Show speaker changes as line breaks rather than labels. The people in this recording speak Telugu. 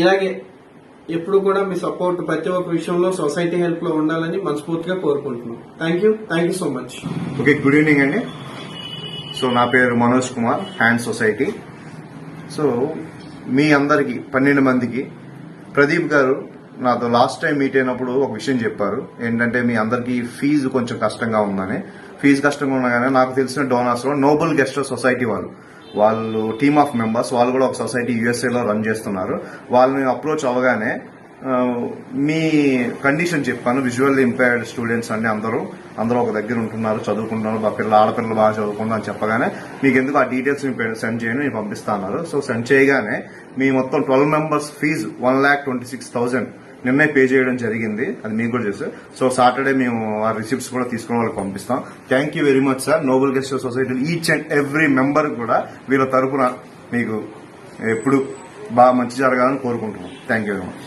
ఇలాగే ఎప్పుడు కూడా మీ సపోర్ట్ ప్రతి ఒక్క విషయంలో సొసైటీ హెల్ప్ లో ఉండాలని మనస్ఫూర్తిగా కోరుకుంటున్నాం. Thank you so much.
Okay, good evening అండి. సో నా పేరు మనోజ్ కుమార్, హ్యాండ్ సొసైటీ. సో మీ అందరికి 12 మందికి ప్రదీప్ గారు నాతో లాస్ట్ టైం మీట్ అయినప్పుడు ఒక విషయం చెప్పారు. ఏంటంటే మీ అందరికీ ఫీజు కొంచెం కష్టంగా ఉందని. ఫీజు కష్టంగా ఉండగానే నాకు తెలిసిన డోనర్స్ లో నోబుల్ గెస్ట్ సొసైటీ వాళ్ళు టీమ్ ఆఫ్ మెంబర్స్, వాళ్ళు కూడా ఒక సొసైటీ యూఎస్ఏలో రన్ చేస్తున్నారు. వాళ్ళని అప్రోచ్ అవగానే మీ కండిషన్ చెప్పాను. విజువల్ ఇంపైర్డ్ స్టూడెంట్స్ అన్ని అందరూ ఒక దగ్గర ఉంటున్నారు, చదువుకుంటున్నారు, ఆడపిల్లలు బాగా చదువుకుంటున్నారు అని చెప్పగానే మీకు ఎందుకు ఆ డీటెయిల్స్ సెండ్ చేయను, నేను పంపిస్తాను. సో సెండ్ చేయగానే మీ మొత్తం 12 మెంబర్స్ ఫీజు 1,26,000 నిన్నే పే చేయడం జరిగింది. అది మీకు కూడా తెలుసు. సో సాటర్డే మేము ఆ రిసిప్ట్స్ కూడా తీసుకుని వాళ్ళకి పంపిస్తాం. Thank you very much sir. Noble guest society each and every member కూడా వీళ్ళ తరఫున మీకు ఎప్పుడు బాగా మంచి జరగాలని కోరుకుంటున్నాం. Thank you very much.